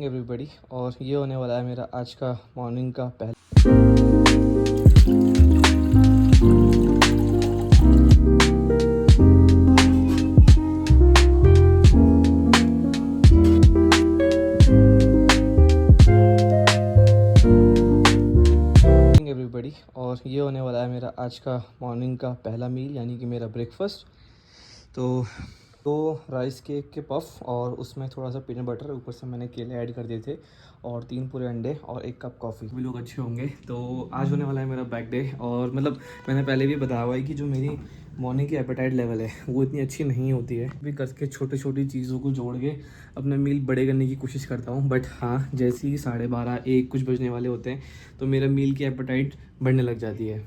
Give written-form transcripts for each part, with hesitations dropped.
Morning everybody. और ये होने वाला है मेरा आज का मॉर्निंग का पहला एवरीबॉडी। और ये होने वाला है मेरा आज का मॉर्निंग का पहला मील, यानी कि मेरा ब्रेकफास्ट। तो राइस केक के पफ और उसमें थोड़ा सा पीनट बटर, ऊपर से मैंने केले ऐड कर दिए थे, और 3 पूरे अंडे और 1 कप कॉफ़ी। भी लोग अच्छे होंगे। तो आज होने वाला है मेरा बैक डे। और मतलब मैंने पहले भी बताया हुआ है कि जो मेरी मॉर्निंग की एपेटाइट लेवल है वो इतनी अच्छी नहीं होती है। भी करके छोटी छोटी चीज़ों को जोड़ के अपना मील बड़े करने की कोशिश करता हूँ। बट हाँ, जैसे ही 12:30 1 कुछ बजने वाले होते हैं तो मेरा मील की एपेटाइट बढ़ने लग जाती है।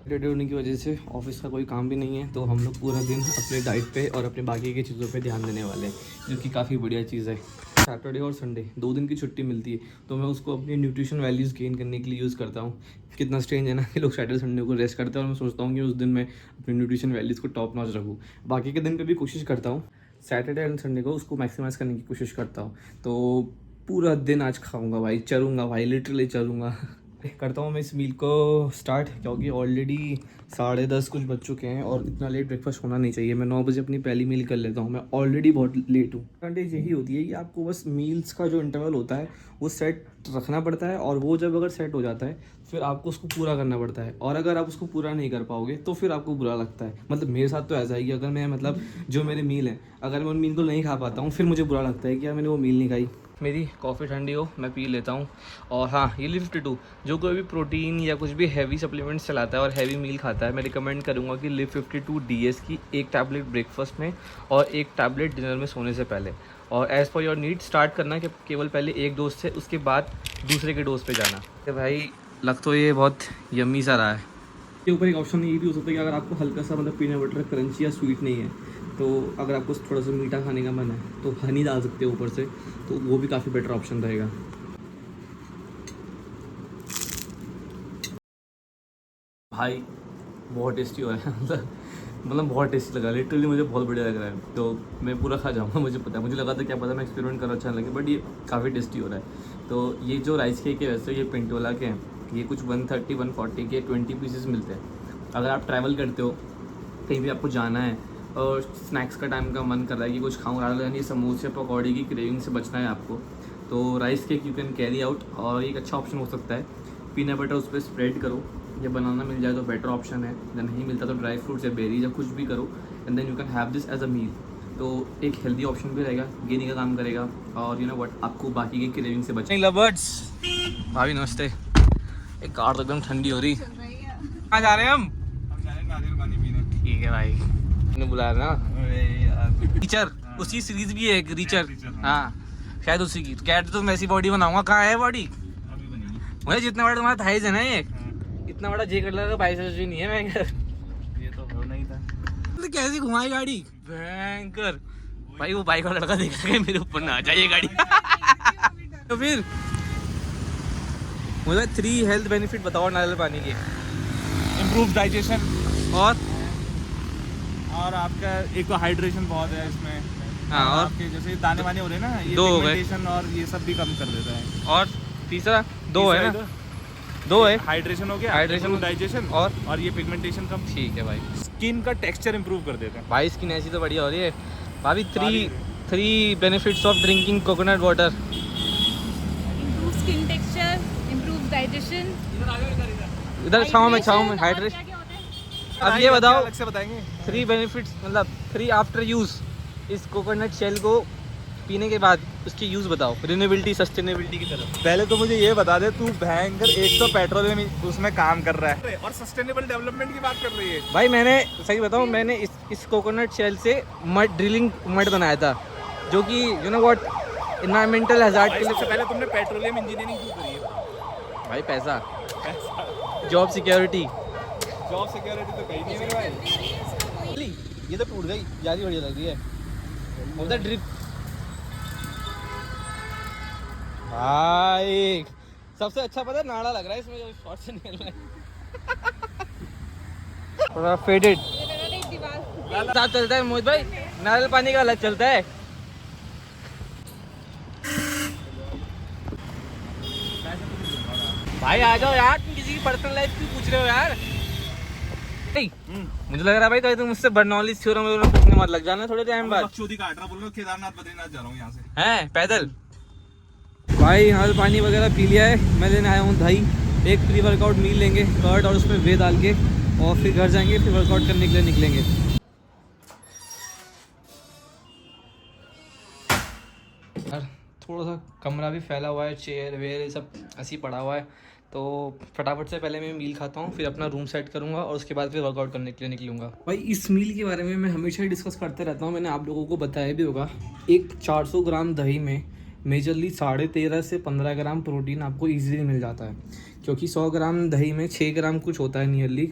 रेडी होने की वजह से ऑफिस का कोई काम भी नहीं है, तो हम लोग पूरा दिन अपने डाइट पे और अपने बाकी की चीज़ों पे ध्यान देने वाले हैं, जो कि काफ़ी बढ़िया चीज़ है। सैटरडे और संडे 2 दिन की छुट्टी मिलती है, तो मैं उसको अपनी न्यूट्रिशन वैल्यूज़ गेन करने के लिए यूज़ करता हूँ। कितना स्ट्रेंज है ना कि लोग सैटरडे संडे को रेस्ट करते हैं, और मैं सोचता हूँ कि उस दिन मैं अपनी न्यूट्रिशन वैल्यूज़ को टॉप नॉच रखूँ। बाकी के दिन पर भी कोशिश करता हूँ, सैटरडे एंड संडे को उसको मैक्सिमाइज़ करने की कोशिश करता हूँ। तो पूरा दिन आज खाऊँगा भाई, चरूँगा भाई, लिटरली चरूँगा। करता हूँ मैं इस मील को स्टार्ट, क्योंकि ऑलरेडी 10:30 कुछ बज चुके हैं और इतना लेट ब्रेकफास्ट होना नहीं चाहिए। मैं 9 बजे अपनी पहली मील कर लेता हूँ, मैं ऑलरेडी बहुत लेट हूँ। एडवांटेज यही होती है कि आपको बस मील्स का जो इंटरवल होता है वो सेट रखना पड़ता है, और वो जब अगर सेट हो जाता है फिर आपको उसको पूरा करना पड़ता है। और अगर आप उसको पूरा नहीं कर पाओगे तो फिर आपको बुरा लगता है। मतलब मेरे साथ तो ऐसा है कि अगर मैं जो मेरे मील है, अगर मैं उन मील को नहीं खा पाता हूँ फिर मुझे बुरा लगता है कि यार मैंने वो मील नहीं खाई। मेरी कॉफ़ी ठंडी हो मैं पी लेता हूँ। और हाँ, ये लिव 52 जो कोई भी प्रोटीन या कुछ भी हैवी सप्लीमेंट्स चलाता है और हैवी मील खाता है, मैं रिकमेंड करूँगा कि लिव 52 DS की 1 टैबलेट ब्रेकफास्ट में और 1 टैबलेट डिनर में सोने से पहले। और as per your need start करना कि केवल पहले 1 डोज से, उसके बाद दूसरे के डोज पे जाना। तो भाई लग तो ये बहुत यम्मी सा रहा है। के ऊपर एक ऑप्शन ये भी हो सकता है कि अगर आपको हल्का सा पीनट बटर क्रंची या स्वीट नहीं है, तो अगर आपको थोड़ा सा मीठा खाने का मन है तो हनी डाल सकते हो ऊपर से, तो वो भी काफ़ी बेटर ऑप्शन रहेगा। भाई बहुत टेस्टी हो रहा है मतलब बहुत टेस्टी लगा, लिटरली मुझे बहुत बढ़िया लग रहा है। तो मैं पूरा खा जाऊँगा, मुझे पता है। मुझे लगा था क्या पता मैं एक्सपेरिमेंट करूँ अच्छा लगे, बट ये काफ़ी टेस्टी हो रहा है। तो ये जो राइस केक है वैसे ये पिंटोला के हैं, ये कुछ 130-140 के 20 पीसेस मिलते हैं। अगर आप ट्रैवल करते हो, कहीं भी आपको जाना है और स्नैक्स का टाइम का मन कर रहा है कि कुछ खाऊँ, rather than ये समोसे पकौड़े की क्रेविंग से बचना है आपको, तो rice cake you can carry out, और एक अच्छा ऑप्शन हो सकता है। पीनट बटर उस पर स्प्रेड करो, या बनाना मिल जाए तो बेटर ऑप्शन है, या नहीं मिलता तो ड्राई फ्रूट्स या बेरीज या कुछ भी करो, and then you can have this as a meal. तो एक हेल्दी ऑप्शन भी रहेगा, गेनिंग का काम करेगा, और यू नो व्हाट, आपको बाकी की क्रेविंग से बचने। लवर्स भाभी नमस्ते। एक कार तो एकदम ठंडी हो रही। कहाँ जा रहे हैं हम? जा रहे हैं नारियल पानी पीने। ठीक है भाई, मैंने बुलाया ना टीचर, उसी सीरीज भी है एक रीचर। हाँ शायद उसी की। कैट तो वैसी बॉडी बनाऊंगा। कहाँ है बॉडी? मुझे जितना बड़ा तुम्हारा थाइज है ना, ये इतना बड़ा जे कलर का बाइसेप्स भी नहीं है। मैं ये तो हो नहीं था। तो कैसी घुमाई गाड़ी भयंकर भाई। वो बाइक वाला लड़का देख रहा है मेरे ऊपर ना आ जाए गाड़ी तो फिर मुझे 3 हेल्थ बेनिफिट बताओ नारियल पानी के। इम्प्रूव डाइजेशन, और आपका एक तो हाइड्रेशन बहुत है इसमें। हाँ, और आपके जैसे दाने वाने हो रहे हैं ना, ये 2 हो गए, पिगमेंटेशन और ये सब भी कम कर देता है। और तीसरा 2 है ना, 2 है। हाइड्रेशन हो गया, हाइड्रेशन, डाइजेशन, और ये पिगमेंटेशन कम। ठीक है भाई। स्किन का टेक्सचर इंप्रूव कर देते हैं भाई। स्किन ऐसी तो बढ़िया हो रही है भाभी। 3 benefits of drinking coconut water. improve skin texture, improve digestion, इधर छाँव में हाइड्रेशन। अब ये बताओ, अलग से बताएंगे 3 बेनिफिट्स, मतलब 3 आफ्टर यूज़ इस कोकोनट शेल को पीने के बाद उसकी यूज़ बताओ, रिन्यूएबिलिटी सस्टेनेबिलिटी की तरफ। पहले तो मुझे ये बता दे, तू भयंकर एक तो पेट्रोलियम उसमें काम कर रहा है और सस्टेनेबल डेवलपमेंट की बात कर रही है भाई। मैंने सही बताऊँ, मैंने इस कोकोनट शेल से ड्रिलिंग मड बनाया था, जो कि you know what, environmental hazard के लिए। सबसे पहले तुमने पेट्रोलियम इंजीनियरिंग क्यों करी है भाई पैसा, जॉब सिक्योरिटी। जॉब सिक्योरिटी तो कहीं नहीं है मेरे भाई। ये तो टूट गई, ज़्यादा बढ़िया लग रही है। उधर ड्रिप भाई सबसे अच्छा पता है नाड़ा लग रहा है इसमें, जो शॉर्ट से निकल रहा है थोड़ा फेडेड। साथ चलता है मोहित भाई, नारियल पानी का अलग चलता है। भाई आ जाओ यार, तुम किसी की पर्सनल लाइफ क्यों पूछ रहे हो यार? मुझे लग रहा है भाई कहीं तुम मुझसे बर्नौली थ्योरम में पूछने मत लग जाना थोड़े टाइम बाद। बकचोदी काट रहा, बोल रहा हूँ केदारनाथ बद्रीनाथ जा रहा हूँ यहाँ से। हैं पैदल? भाई यहाँ पे पानी वगैरह पी लिया है, मैं लेने आया हूँ दही। एक प्री वर्कआउट मील लेंगे कर्ड और उसमें वे डाल के, और फिर घर जाएंगे, फिर वर्कआउट करने के लिए निकलेंगे। यार थोड़ा सा कमरा भी फैला हुआ है, चेयर वेयर ये सब ऐसे ही पड़ा हुआ है, तो फटाफट से पहले मैं मील खाता हूँ, फिर अपना रूम सेट करूँगा और उसके बाद फिर वर्कआउट करने के लिए निकलूँगा। भाई इस मील के बारे में मैं हमेशा ही डिस्कस करते रहता हूँ, मैंने आप लोगों को बताया भी होगा। एक 400 ग्राम दही में मेजरली 13.5 से 15 ग्राम प्रोटीन आपको ईजिली मिल जाता है, क्योंकि 100 ग्राम दही में 6 ग्राम कुछ होता है नियरली,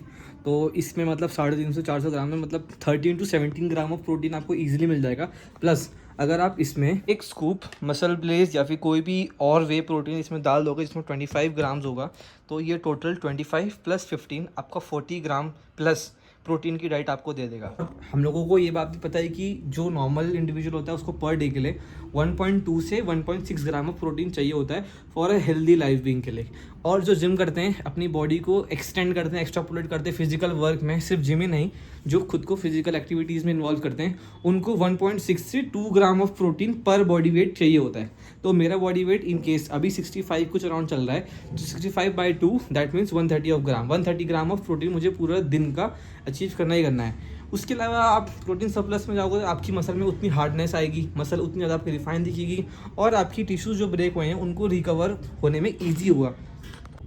तो इसमें मतलब 350 से 400 ग्राम में मतलब 13 to 17 ग्राम ऑफ प्रोटीन आपको ईजिली मिल जाएगा। प्लस अगर आप इसमें एक स्कूप मसल ब्लेज या फिर कोई भी और वे प्रोटीन इसमें डाल दोगे जिसमें 25 ग्राम्स होगा, तो ये टोटल 25 + 15 आपका 40 ग्राम प्लस प्रोटीन की डाइट आपको दे देगा। हम लोगों को ये बात भी पता है कि जो नॉर्मल इंडिविजुअल होता है उसको पर डे के लिए 1.2 से 1.6 ग्राम ऑफ प्रोटीन चाहिए होता है for a healthy life being के लिए। और जो जिम करते हैं, अपनी बॉडी को एक्सटेंड करते हैं, एक्स्ट्रापोलेट करते हैं फिजिकल वर्क में, सिर्फ जिम ही नहीं, जो खुद को फिजिकल एक्टिविटीज़ में इन्वॉल्व करते हैं, उनको 1.6 से 2 ग्राम ऑफ प्रोटीन पर बॉडी वेट चाहिए होता है। तो मेरा बॉडी वेट इन केस अभी 65 कुछ अराउंड चल रहा है, तो 65/2 that means 130 gram of protein मुझे पूरा दिन का अचीव करना ही करना है। उसके अलावा आप प्रोटीन सरप्लस में जाओगे तो आपकी मसल में उतनी हार्डनेस आएगी, मसल उतनी ज़्यादा आपकी रिफाइन दिखेगी, और आपकी टिश्यूज़ जो ब्रेक हुए हैं उनको रिकवर होने में ईजी होगा।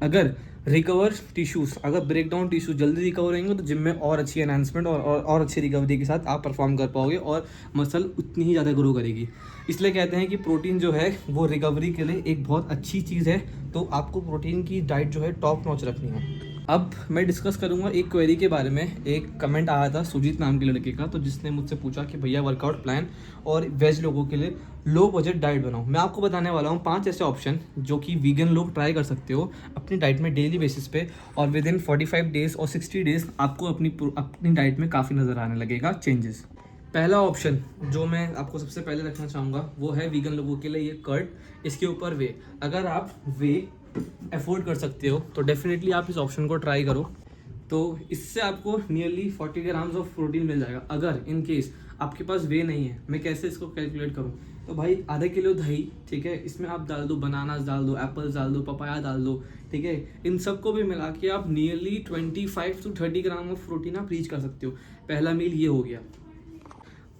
अगर रिकवर टिश्यूज़, अगर ब्रेक डाउन टिश्यूज़ जल्दी रिकवर होंगे तो जिम में और अच्छी एनहांसमेंट और अच्छी रिकवरी के साथ आप परफॉर्म कर पाओगे और मसल उतनी ही ज़्यादा ग्रो करेगी। इसलिए कहते हैं कि प्रोटीन जो है वो रिकवरी के लिए एक बहुत अच्छी चीज़ है, तो आपको प्रोटीन की डाइट जो है टॉप नॉच रखनी है। अब मैं डिस्कस करूंगा एक क्वेरी के बारे में। एक कमेंट आया था सुजीत नाम के लड़के का, तो जिसने मुझसे पूछा कि भैया वर्कआउट प्लान और वेज लोगों के लिए लो बजट डाइट बनाओ। मैं आपको बताने वाला हूँ 5 ऐसे ऑप्शन जो कि वीगन लोग ट्राई कर सकते हो अपनी डाइट में डेली बेसिस पे, और विद इन 45 डेज और 60 डेज आपको अपनी डाइट में काफ़ी नज़र आने लगेगा चेंजेस। पहला ऑप्शन जो मैं आपको सबसे पहले रखना चाहूँगा वो है वीगन लोगों के लिए ये कर्ड, इसके ऊपर वे। अगर आप वे अफोर्ड कर सकते हो तो डेफिनेटली आप इस ऑप्शन को ट्राई करो, तो इससे आपको नियरली 40 ग्राम्स ऑफ प्रोटीन मिल जाएगा। अगर इन केस आपके पास वे नहीं है, मैं कैसे इसको कैलकुलेट करूँ, तो भाई आधा किलो दही, ठीक है, इसमें आप डाल दो बनानास डाल दो, एप्पल्स डाल दो, पपाया डाल दो, ठीक है, इन सबको भी मिला के आप nearly 25 to 30 gram of protein आप रीच कर सकते हो। पहला मील ये हो गया।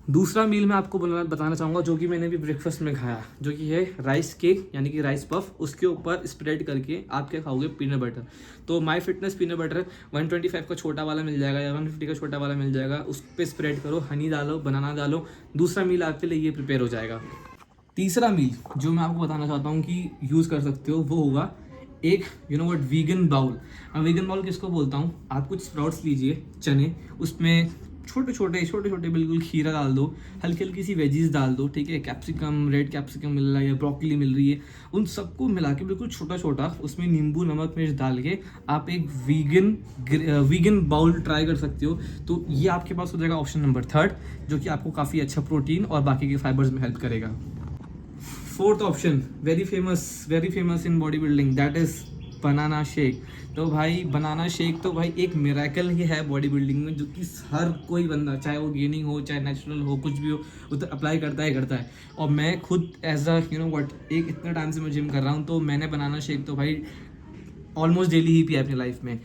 दूसरा मील मैं आपको बताना चाहूँगा जो कि मैंने भी ब्रेकफास्ट में खाया, जो कि है राइस केक यानी कि राइस पफ। उसके ऊपर स्प्रेड करके आप क्या खाओगे, पीनट बटर। तो माय फिटनेस पीनट बटर 125 का छोटा वाला मिल जाएगा या 150 का छोटा वाला मिल जाएगा, उस पर स्प्रेड करो, हनी डालो, बनाना डालो, दूसरा मील आपके लिए ये प्रिपेयर हो जाएगा। तीसरा मील जो मैं आपको बताना चाहता हूँ कि यूज़ कर सकते हो वो होगा एक वीगन बाउल। वीगन बाउल किसको बोलता हूँ, आप कुछ स्प्राउट्स लीजिए, चने, उसमें छोटे छोटे बिल्कुल खीरा डाल दो, हल्की हल्की सी वेजीज डाल दो, ठीक है, कैप्सिकम, रेड कैप्सिकम मिल रहा है या ब्रोकली मिल रही है, उन सबको मिला के बिल्कुल छोटा छोटा उसमें नींबू नमक मिर्च डाल के आप एक वीगन बाउल ट्राई कर सकते हो। तो ये आपके पास हो जाएगा ऑप्शन नंबर 3, जो कि आपको काफ़ी अच्छा प्रोटीन और बाकी के फाइबर्स में हेल्प करेगा। Fourth option very famous in body building, that is banana shake. तो भाई बनाना शेक तो भाई एक मिरेकल ही है बॉडी बिल्डिंग में, जो कि हर कोई बंदा, चाहे वो गेनिंग हो चाहे नेचुरल हो, कुछ भी हो, वो तो अप्लाई करता है। और मैं खुद एज अ एक इतना टाइम से मैं जिम कर रहा हूँ, तो मैंने बनाना शेक तो भाई ऑलमोस्ट डेली ही पिया अपनी लाइफ में।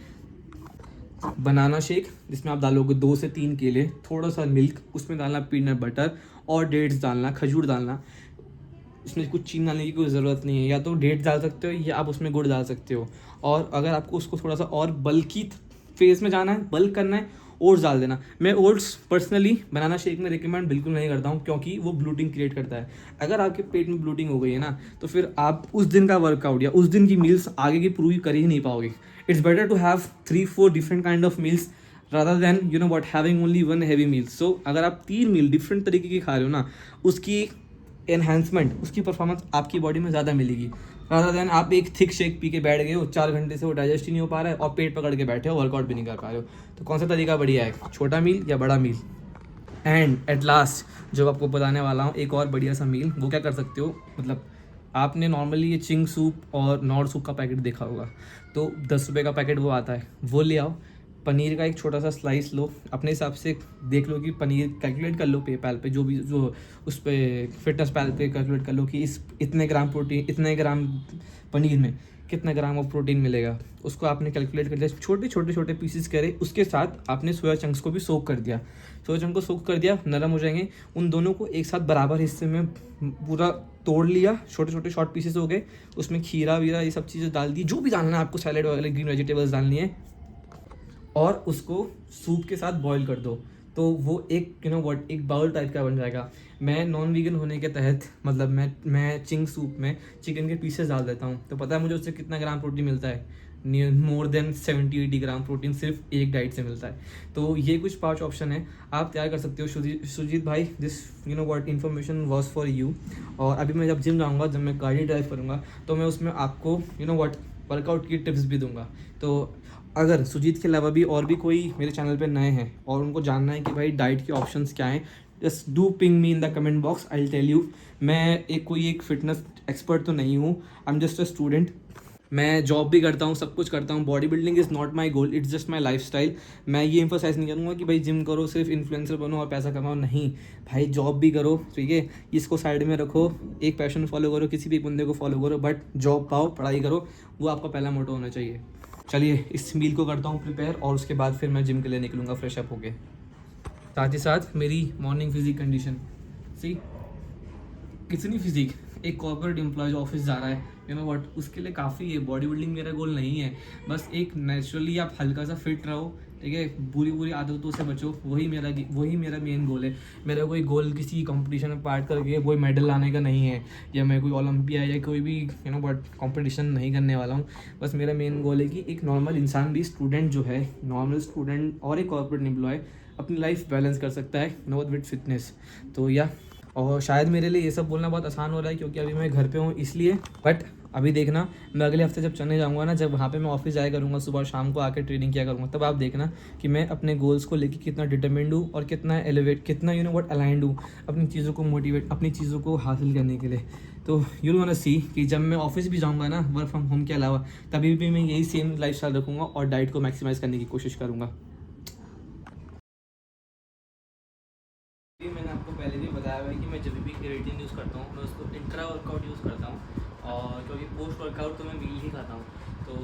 बनाना शेक जिसमें आप डालोगे 2 से 3 केले, थोड़ा सा मिल्क, उसमें डालना पीनट बटर और डेट्स डालना, खजूर डालना, इसमें कुछ चीनी डालने की कोई ज़रूरत नहीं है, या तो डेट्स डाल सकते हो या आप उसमें गुड़ डाल सकते हो। और अगर आपको उसको थोड़ा सा और बल्की फेज में जाना है, बल्क करना है, ओट्स डाल देना। मैं ओट्स पर्सनली बनाना शेक में रिकमेंड बिल्कुल नहीं करता हूँ, क्योंकि वो ब्लूटिंग क्रिएट करता है। अगर आपके पेट में ब्लूटिंग हो गई है ना, तो फिर आप उस दिन का वर्कआउट या उस दिन की मील्स आगे की पूरी कर ही नहीं पाओगे। It's better to have 3-4 different kind of meals rather than having only one heavy meal. So अगर आप 3 मील डिफरेंट तरीके की खा रहे हो ना, उसकी एनहांसमेंट, उसकी परफॉर्मेंस आपकी बॉडी में ज़्यादा मिलेगी, rather than आप एक थिक शेक पी के बैठ गए हो, 4 घंटे से वो डाइजेस्ट ही नहीं हो पा रहा है और पेट पकड़ के बैठे हो, वर्कआउट भी नहीं कर पा रहे हो। तो कौन सा तरीका बढ़िया है, छोटा मील या बड़ा मील? एंड एट लास्ट जो आपको बताने वाला हूँ, एक और बढ़िया सा मील, वो क्या कर सकते हो, मतलब आपने नॉर्मली ये चिंग सूप और नॉर सूप का पैकेट देखा होगा, तो 10 रुपये का पैकेट वो आता है, वो ले आओ। पनीर का एक छोटा सा स्लाइस लो, अपने हिसाब से देख लो कि पनीर कैलकुलेट कर लो पेपैल पे, जो उस पर फिटनेस पैल पे कैलकुलेट कर लो कि इस इतने ग्राम प्रोटीन, इतने ग्राम पनीर में कितना ग्राम ऑफ प्रोटीन मिलेगा, उसको आपने कैलकुलेट कर दिया, छोटे पीसेस करे। उसके साथ आपने सोया चंक्स को भी सोक कर दिया, सोया चंक को सोक कर दिया, नरम हो जाएंगे। उन दोनों को एक साथ बराबर हिस्से में पूरा तोड़ लिया, छोटे शॉर्ट पीसेस हो गए, उसमें खीरा वीरा ये सब चीज़ें डाल दी, जो भी डालना है आपको, सैलेड वगैरह ग्रीन वेजिटेबल्स डालनी है, और उसको सूप के साथ बॉईल कर दो। तो वो एक एक बाउल टाइप का बन जाएगा। मैं नॉन वीगन होने के तहत मतलब मैं चिंग सूप में चिकन के पीसेस डाल देता हूँ, तो पता है मुझे उससे कितना ग्राम प्रोटीन मिलता है? मोर देन 70-80 ग्राम प्रोटीन सिर्फ एक डाइट से मिलता है। तो ये कुछ 5 ऑप्शन है, आप तैयार कर सकते हो। सुजीत भाई, this information was for you. और अभी मैं जब जिम जाऊँगा, जब मैं गाड़ी ड्राइव करूँगा, तो मैं उसमें आपको वर्कआउट की टिप्स भी दूंगा। तो अगर सुजीत के अलावा भी और भी कोई मेरे चैनल पे नए हैं और उनको जानना है कि भाई डाइट के ऑप्शंस क्या हैं, just do ping me in the comment box, I will tell you. मैं एक फिटनेस एक्सपर्ट तो नहीं हूँ, I am just a student. मैं जॉब भी करता हूँ, सब कुछ करता हूँ। Body building is not my goal, it's just my life style. मैं ये एम्फोसाइज नहीं करूँगा कि भाई जिम करो, सिर्फ इन्फ्लुएंसर बनो और पैसा कमाओ, नहीं भाई, जॉब भी करो, ठीक है, इसको साइड में रखो, एक पैशन फॉलो करो, किसी भी बंदे को फॉलो करो, बट जॉब पाओ, पढ़ाई करो, वो आपका पहला मोटो होना चाहिए। चलिए इस मील को करता हूँ प्रिपेयर, और उसके बाद फिर मैं जिम के लिए निकलूँगा फ्रेश अप होके। साथ ही साथ मेरी मॉर्निंग फिजिक कंडीशन सी, कितनी फिजिक, एक कॉर्पोरेट एम्प्लॉय जो ऑफिस जा रहा है, उसके लिए काफ़ी है। बॉडी बिल्डिंग मेरा गोल नहीं है, बस एक नेचुरली आप हल्का सा फिट रहो, ठीक है, बुरी आदतों से बचो, वही मेरा मेन गोल है। मेरा कोई गोल किसी कंपटीशन में पार्ट करके कोई मेडल लाने का नहीं है, या मैं कोई ओलंपिया या कोई भी कंपटीशन नहीं करने वाला हूँ। बस मेरा मेन गोल है कि एक नॉर्मल इंसान भी, स्टूडेंट जो है, नॉर्मल स्टूडेंट और एक कॉर्पोरेट एम्प्लॉय अपनी लाइफ बैलेंस कर सकता है विद फिटनेस। तो और शायद मेरे लिए ये सब बोलना बहुत आसान हो रहा है क्योंकि अभी मैं घर पे हूँ इसलिए, बट अभी देखना, मैं अगले हफ्ते जब चलने जाऊँगा ना, जब वहाँ पे मैं ऑफिस जाया करूँगा, सुबह शाम को आकर ट्रेनिंग किया करूँगा, तब आप देखना कि मैं अपने गोल्स को लेके कितना डिटरमिन्ड हूँ और कितना कितना अलाइंड हूँ अपनी चीज़ों को अपनी चीज़ों को हासिल करने के लिए। तो यू वांट टू सी कि जब मैं ऑफिस भी जाऊँगा ना, वर्क फ्रॉम होम के अलावा, तभी भी मैं यही सेम लाइफस्टाइल रखूँगा और डाइट को मैक्सिमाइज़ करने की कोशिश करूँगा। मैंने आपको पहले भी बताया हुआ है कि मैं जब भी क्रिएटिन यूज़ करता हूँ, मैं उसको इंट्रा वर्कआउट यूज़ करता हूँ, और क्योंकि पोस्ट वर्कआउट तो मैं मील ही खाता हूँ। तो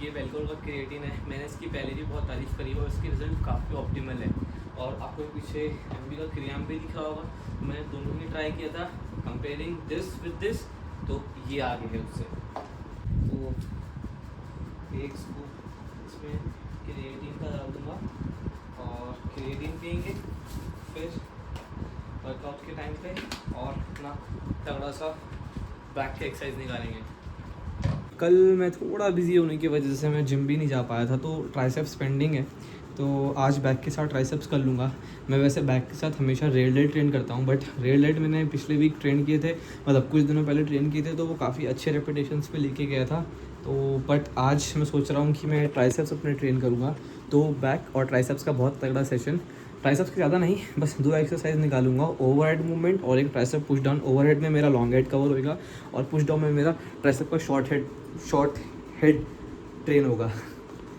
ये वेलकोर का क्रिएटिन है, मैंने इसकी पहले भी बहुत तारीफ़ करी और इसके रिजल्ट काफ़ी ऑप्टिमल है। और आपको पीछे एमबी का क्रियाम भी दिख रहा होगा, मैंने दोनों ही ट्राई किया था, कंपेयरिंग दिस विद दिस, तो ये आगे है उससे। तो एक स्कूप इसमें क्रिएटिन का डाल दूँगा और क्रिएटिन पियेंगे फिर वर्कआउट के टाइम पे, और अपना तगड़ा सा बैक के एक्सरसाइज निकालेंगे। कल मैं थोड़ा बिजी होने की वजह से मैं जिम भी नहीं जा पाया था, तो ट्राइसेप्स पेंडिंग है, तो आज बैक के साथ ट्राइसेप्स कर लूँगा। मैं वैसे बैक के साथ हमेशा रेल डेड ट्रेन करता हूँ, बट रेल डेड मैंने पिछले वीक ट्रेन किए थे, मतलब कुछ दिनों पहले ट्रेन किए थे, तो वो काफ़ी अच्छे रेपिटेशंस पे लेके गया था। तो बट आज मैं सोच रहा हूँ कि मैं ट्राइसेप्स अपने ट्रेन करूँगा, तो बैक और ट्राइसेप्स का बहुत तगड़ा सेशन, ट्राइसेप्स के ज़्यादा नहीं, बस 2 एक्सरसाइज निकालूंगा, ओवरहेड मूवमेंट और एक ट्राइसेप पुश डाउन। ओवरहेड में मेरा लॉन्ग हेड कवर होगा और पुश डाउन में मेरा ट्राइसेप का शॉर्ट हेड ट्रेन होगा।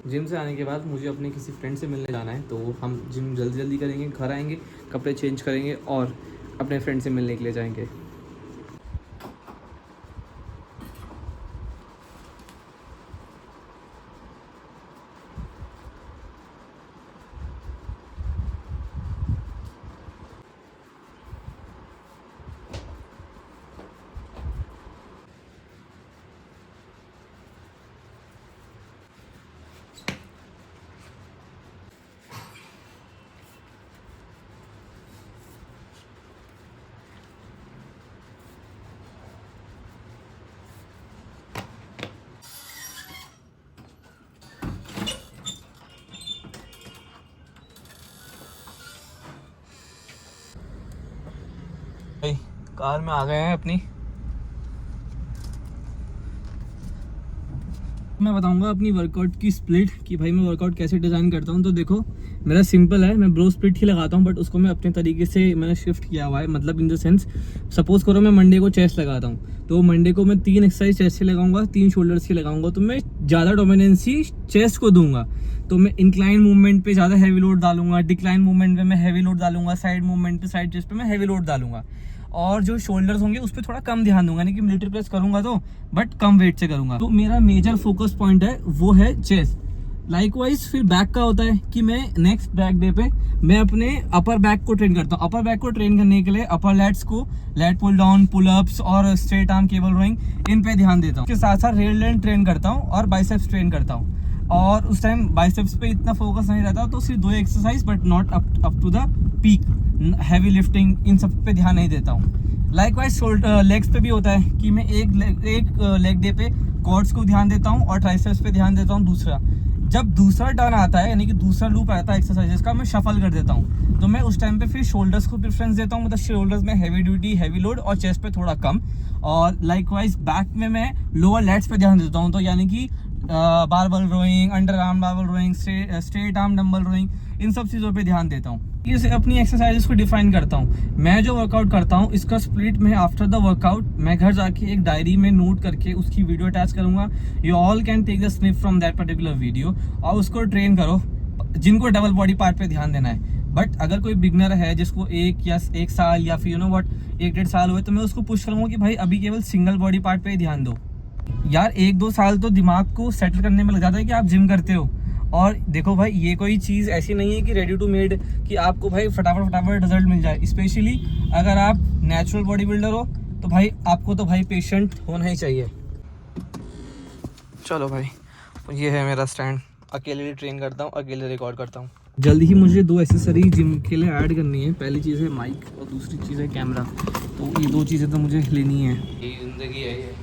जिम से आने के बाद मुझे अपने किसी फ्रेंड से मिलने जाना है, तो हम जिम जल्दी करेंगे, घर आएंगे, कपड़े चेंज करेंगे और अपने फ्रेंड से मिलने के लिए जाएंगे। कार में आ गए हैं अपनी। मैं बताऊंगा अपनी वर्कआउट की स्प्लिट कि भाई मैं वर्कआउट कैसे डिज़ाइन करता हूँ। तो देखो मेरा सिंपल है, मैं ब्रो स्प्लिट ही लगाता हूँ, बट उसको मैं अपने तरीके से मैंने शिफ्ट किया हुआ है। मतलब इन द सेंस, सपोज करो मैं मंडे को चेस्ट लगाता हूँ, तो मंडे को मैं 3 एक्सरसाइज चेस्ट से लगाऊंगा, 3 शोल्डर्स की लगाऊंगा, तो मैं ज़्यादा डोमिनेंसी चेस्ट को दूंगा। तो मैं इंक्लाइन मूवमेंट पे ज़्यादा हैवी लोड डालूंगा, डिक्लाइन मूवमेंट पे मैं हैवी लोड डालूंगा, साइड मूवमेंट पे, साइड चेस्ट पे मैं हैवी लोड डालूंगा, और जो शोल्डर्स होंगे उस पर थोड़ा कम ध्यान दूंगा। यानी कि मिलिट्री प्रेस करूंगा तो बट कम वेट से करूंगा। तो मेरा मेजर फोकस पॉइंट है वो है चेस्ट। लाइकवाइज फिर बैक का होता है कि मैं नेक्स्ट बैक डे पे मैं अपने अपर बैक को ट्रेन करता हूँ। अपर बैक को ट्रेन करने के लिए अपर लैट्स को, lat pull down, pull ups और स्ट्रेट आर्म केबल रोइंग, इन पे ध्यान देता हूँ। इसके साथ साथ रेल लेन ट्रेन करता हूँ और बाइसेप्स ट्रेन करता हूँ। और उस टाइम बाइसेप्स पे इतना फोकस नहीं रहता, तो सिर्फ 2 exercise, but not up to the peak, heavy lifting, इन सब पे ध्यान नहीं देता हूँ। लाइकवाइज लेग्स पे भी होता है कि मैं एक लेग डे पे क्वाड्स को ध्यान देता हूँ और ट्राइसेप्स पे ध्यान देता हूँ। दूसरा, जब दूसरा टर्न आता है, यानी कि दूसरा लूप आता है एक्सरसाइजेस का, मैं शफल कर देता हूँ। तो मैं उस टाइम पे फिर शोल्डर्स को प्रेफरेंस देता हूँ। मतलब शोल्डर्स में हैवी ड्यूटी, हैवी लोड, और चेस्ट पे थोड़ा कम। और लाइकवाइज बैक में मैं लोअर लैट्स पे ध्यान देता हूँ। तो यानी कि barbell rowing, under arm barbell rowing, straight arm dumbbell rowing, इन सब चीज़ों पे ध्यान देता हूँ। इसे अपनी एक्सरसाइजेस को डिफाइन करता हूँ। मैं जो वर्कआउट करता हूँ इसका स्प्लिट मैं आफ्टर द वर्कआउट मैं घर जाके एक डायरी में नोट करके उसकी वीडियो अटैच करूँगा। You all can take the snip from that particular video और उसको ट्रेन करो, जिनको डबल बॉडी पार्ट पे ध्यान देना है। बट अगर कोई बिगनर है जिसको 1 साल या फिर 1.5 साल हुए, तो मैं उसको पुश करूँगा कि भाई अभी केवल सिंगल बॉडी पार्ट पे ही ध्यान दो। यार 1-2 साल तो दिमाग को सेटल करने में लग जाता है कि आप जिम करते हो। और देखो भाई, ये कोई चीज़ ऐसी नहीं है कि रेडी टू मेड कि आपको भाई फटाफट रिजल्ट मिल जाए। स्पेशली अगर आप नेचुरल बॉडी बिल्डर हो तो भाई आपको तो भाई पेशेंट होना ही चाहिए। चलो भाई, ये है मेरा स्टैंड। अकेले ट्रेन करता हूँ, अकेले रिकॉर्ड करता हूँ। जल्दी ही मुझे 2 एक्सेसरी जिम के लिए ऐड करनी है। पहली चीज़ है माइक और दूसरी चीज़ है कैमरा। तो ये 2 चीज़ें तो मुझे लेनी है। ये ज़िंदगी है ये।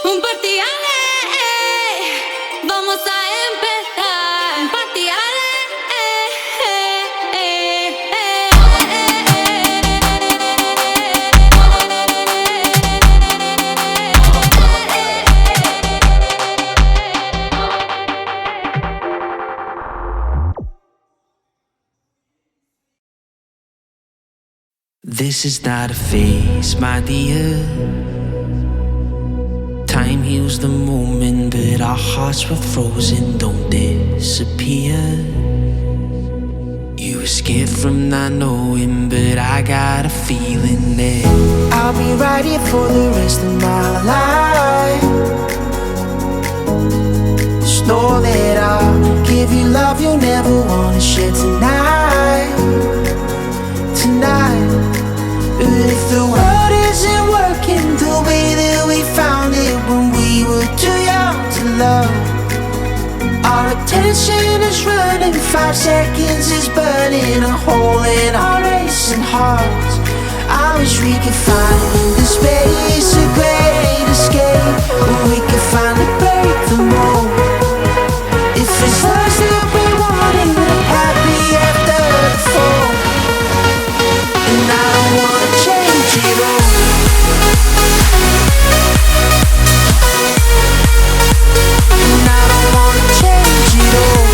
Un partidazo. This is not a phase, my dear. Time heals the moment, but our hearts were frozen, don't disappear. You were scared from not knowing, but I got a feeling that I'll be right here for the rest of my life. Just know that I'll give you love you'll never wanna share tonight. Tonight. But if the world isn't working the way that we found it when we were too young to love, our attention is running, 5 seconds is burning a hole in our racing hearts. I wish we could find the space, a great escape, where we could finally break the mold. If it's us that we wanted, happy after the fall. And I don't wanna change it all. And I don't wanna change it all.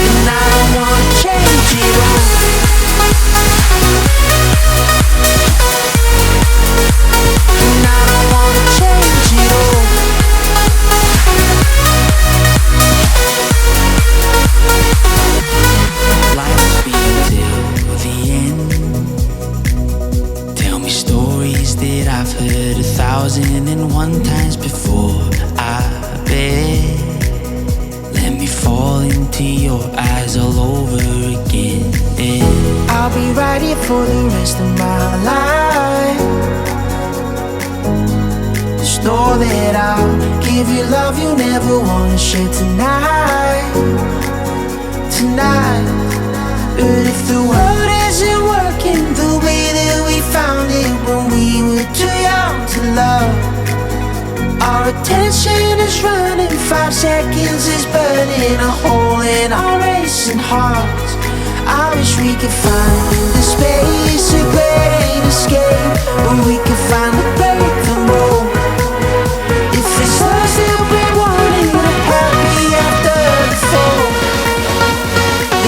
And I don't wanna change it all. And I don't wanna change it all. Life's been till the end. Tell me stories that I've heard 1,001 times before. I bet. Let me fall into your eyes all over again. I'll be right here for the rest of my life. Just know that I'll give you love you never wanna share tonight. Tonight. But if the world isn't working the way that we found it when we were too young to love, our attention is running, 5 seconds is burning a hole in our racing hearts. I wish we could find the space, a great escape, where we could finally break the mold. If it's us that we wanted, happy after the fall.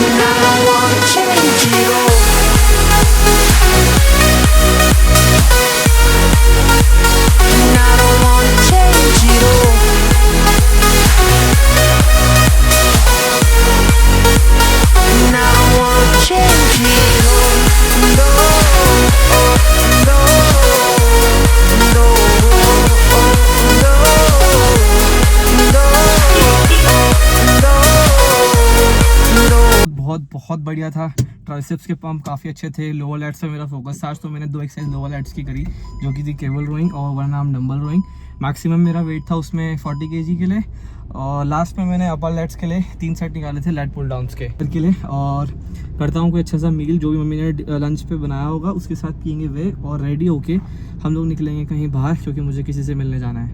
And I don't wanna change it all. And I don't wanna change it all. And I don't wanna change it all. No, no, no, बहुत बढ़िया था। Triceps के pump काफ़ी अच्छे थे। Lower let's पे मेरा focus था। आज तो मैंने 2 एक्सरसाइज लोअर लैट्स की करी, जो कि थी केबल रोइंग और 1 आर्म डंबल रोइंग। मैक्सिमम मेरा वेट था उसमें 40 kg के लिए, और लास्ट में मैंने अपर लैट्स के लिए 3 सेट निकाले थे लैट पुल डाउन्स के लिए। और करता हूँ कोई अच्छा सा मील जो भी मम्मी ने लंच पे बनाया होगा उसके साथ पियेंगे वे, और रेडी होके हम लोग निकलेंगे कहीं बाहर, क्योंकि मुझे किसी से मिलने जाना है।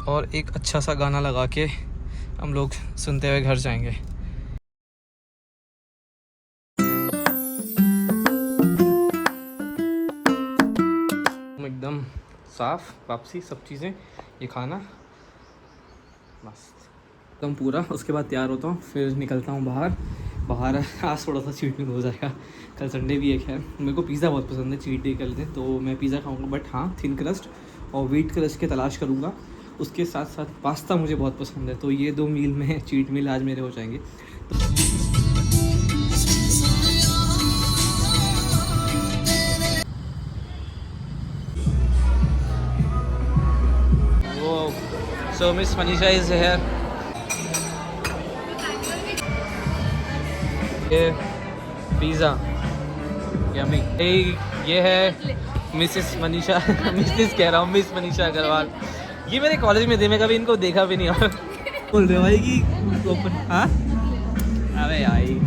और एक अच्छा सा गाना लगा के हम लोग सुनते हुए घर जाएंगे। एकदम साफ, वापसी सब चीज़ें, ये खाना मस्त एकदम पूरा। उसके बाद तैयार होता हूँ, फिर निकलता हूँ बाहर। आज थोड़ा सा चीट मील हो जाएगा, कल संडे भी एक है। मेरे को पिज़्ज़ा बहुत पसंद है, चीट डे कल दिन तो मैं पिज़्ज़ा खाऊंगा, बट हाँ थिन क्रस्ट और व्हीट क्रस्ट की तलाश करूँगा। उसके साथ साथ पास्ता मुझे बहुत पसंद है, तो ये 2 मील में चीट मील आज मेरे हो जाएंगे। So Miss Manisha is here. ये पिज़्ज़ा यम्मी। ये है मिसेस मनीषा मिसेस कह रहा हूँ, मिस मनीषा अग्रवाल। ये मेरे कॉलेज में थे, मैं कभी इनको देखा भी नहीं। और बोल रहे भाई कि ओपन, हाँ अबे आई